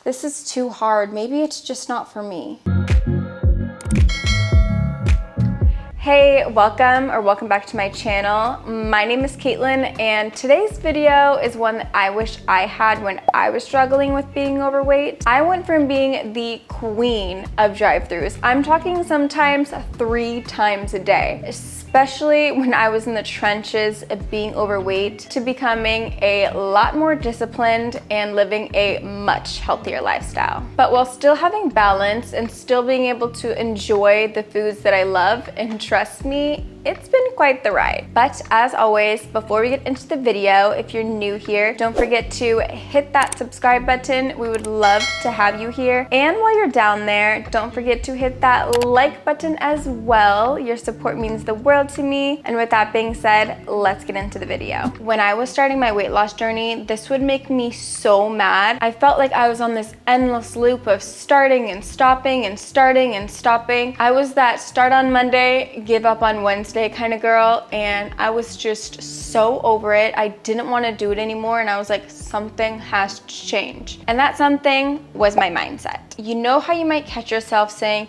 this is too hard. Maybe it's just not for me. Hey, welcome back to my channel. My name is Caitlin, and today's video is one that I wish I had when I was struggling with being overweight. I went from being the queen of drive-thrus. I'm talking sometimes 3 times a day, especially when I was in the trenches of being overweight, to becoming a lot more disciplined and living a much healthier lifestyle. But while still having balance and still being able to enjoy the foods that I love, and trust me, it's been quite the ride. But as always, before we get into the video, if you're new here, don't forget to hit that subscribe button. We would love to have you here. And while you're down there, don't forget to hit that like button as well. Your support means the world to me. And with that being said, let's get into the video. When I was starting my weight loss journey, this would make me so mad. I felt like I was on this endless loop of starting and stopping and starting and stopping. I was that start on Monday, give up on Wednesday kind of girl, and I was just so over it. I didn't want to do it anymore, and I was like, something has to change. And that something was my mindset. You know how you might catch yourself saying,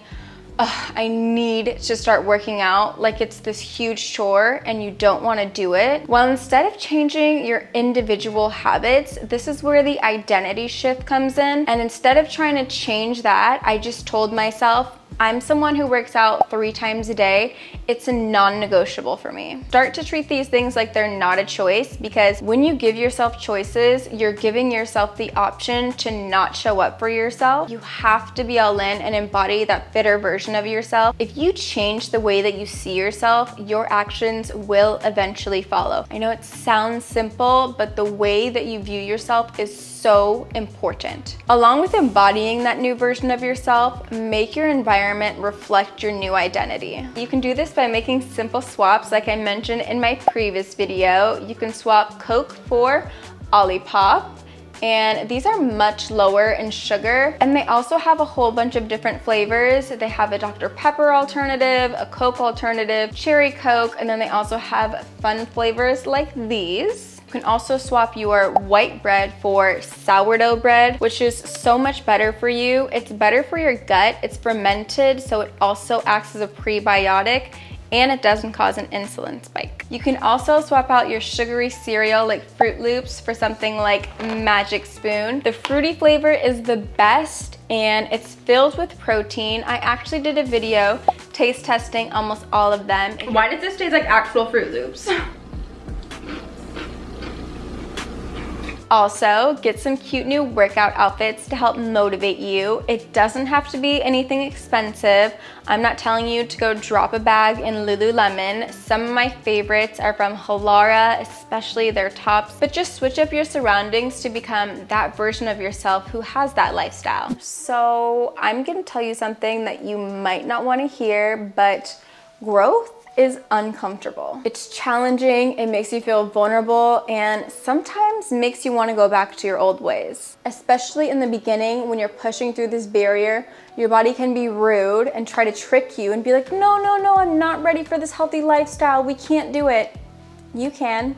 oh, I need to start working out, like it's this huge chore and you don't want to do it? Well, instead of changing your individual habits, this is where the identity shift comes in. And instead of trying to change that, I just told myself, I'm someone who works out 3 times a day. It's a non-negotiable for me. Start to treat these things like they're not a choice, because when you give yourself choices, you're giving yourself the option to not show up for yourself. You have to be all in and embody that fitter version of yourself. If you change the way that you see yourself, your actions will eventually follow. I know it sounds simple, but the way that you view yourself is so important. Along with embodying that new version of yourself, make your environment reflect your new identity. You can do this by making simple swaps like I mentioned in my previous video. You can swap Coke for Olipop, and these are much lower in sugar, and they also have a whole bunch of different flavors. They have a Dr. Pepper alternative, a Coke alternative, cherry Coke, and then they also have fun flavors like these. You can also swap your white bread for sourdough bread, which is so much better for you. It's better for your gut. It's fermented, so it also acts as a prebiotic, and it doesn't cause an insulin spike. You can also swap out your sugary cereal like Fruit Loops for something like Magic Spoon. The fruity flavor is the best, and it's filled with protein. I actually did a video taste testing almost all of them. Why does this taste like actual Fruit Loops? Also, get some cute new workout outfits to help motivate you. It doesn't have to be anything expensive. I'm not telling you to go drop a bag in Lululemon. Some of my favorites are from Hiii, especially their tops, but just switch up your surroundings to become that version of yourself who has that lifestyle. So I'm gonna tell you something that you might not want to hear, but growth is uncomfortable. It's challenging, it makes you feel vulnerable, and sometimes makes you want to go back to your old ways. Especially in the beginning, when you're pushing through this barrier, your body can be rude and try to trick you and be like, no, I'm not ready for this healthy lifestyle. We can't do it. You can.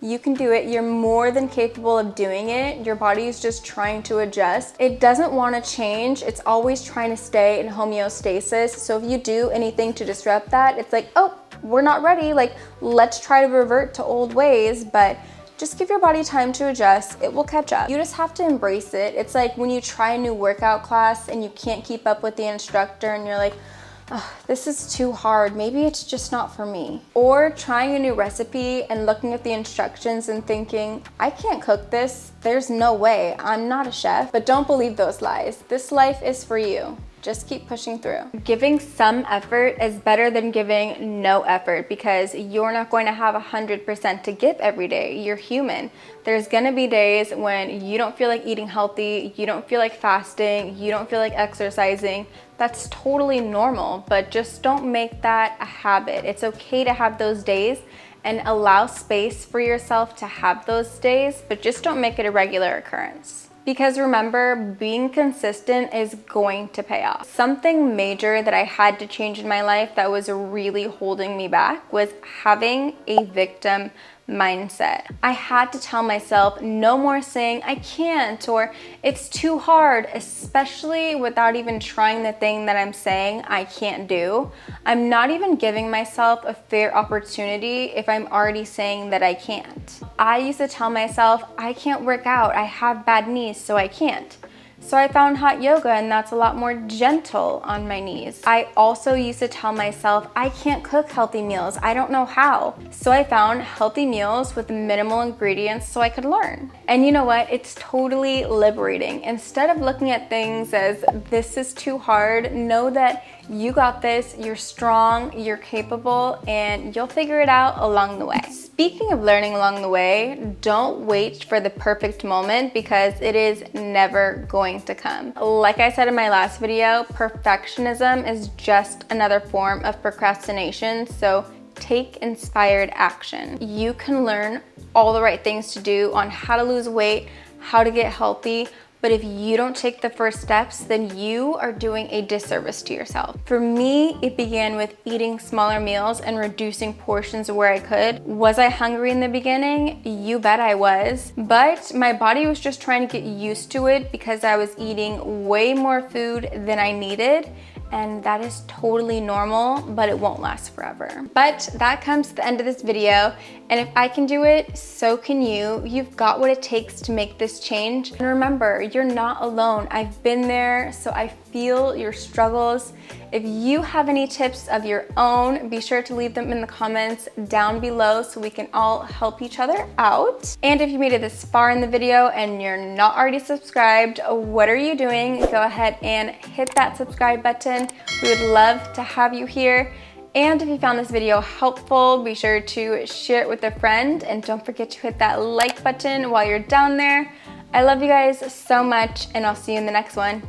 You can do it. You're more than capable of doing it. Your body is just trying to adjust. It doesn't want to change. It's always trying to stay in homeostasis. So if you do anything to disrupt that, it's like, oh, we're not ready. Like, let's try to revert to old ways. But just give your body time to adjust. It will catch up. You just have to embrace it. It's like when you try a new workout class and you can't keep up with the instructor and you're like, oh, this is too hard. Maybe it's just not for me. Or trying a new recipe and looking at the instructions and thinking, I can't cook this. There's no way. I'm not a chef. But don't believe those lies. This life is for you. Just keep pushing through. Giving some effort is better than giving no effort, because you're not going to have 100% to give every day. You're human. There's gonna be days when you don't feel like eating healthy, you don't feel like fasting, you don't feel like exercising. That's totally normal, but just don't make that a habit. It's okay to have those days and allow space for yourself to have those days, but just don't make it a regular occurrence. Because remember, being consistent is going to pay off. Something major that I had to change in my life that was really holding me back was having a victim mindset. I had to tell myself no more saying I can't or it's too hard, especially without even trying the thing that I'm saying I can't do. I'm not even giving myself a fair opportunity if I'm already saying that I can't. I used to tell myself I can't work out, I have bad knees, so I can't. So I found hot yoga, and that's a lot more gentle on my knees. I also used to tell myself I can't cook healthy meals, I don't know how. So I found healthy meals with minimal ingredients so I could learn. And you know what? It's totally liberating. Instead of looking at things as this is too hard, know that you got this, you're strong, you're capable, and you'll figure it out along the way. Speaking of learning along the way, don't wait for the perfect moment because it is never going to come. Like I said in my last video, perfectionism is just another form of procrastination, so take inspired action. You can learn all the right things to do on how to lose weight, how to get healthy, but if you don't take the first steps, then you are doing a disservice to yourself. For me, it began with eating smaller meals and reducing portions where I could. Was I hungry in the beginning? You bet I was. But my body was just trying to get used to it because I was eating way more food than I needed. And that is totally normal, but it won't last forever. But that comes to the end of this video, and if I can do it, so can you. You've got what it takes to make this change. And remember, you're not alone. I've been there, so I feel your struggles. If you have any tips of your own, be sure to leave them in the comments down below so we can all help each other out. And if you made it this far in the video and you're not already subscribed, what are you doing? Go ahead and hit that subscribe button. We would love to have you here. And if you found this video helpful, be sure to share it with a friend, and don't forget to hit that like button while you're down there. I love you guys so much, and I'll see you in the next one.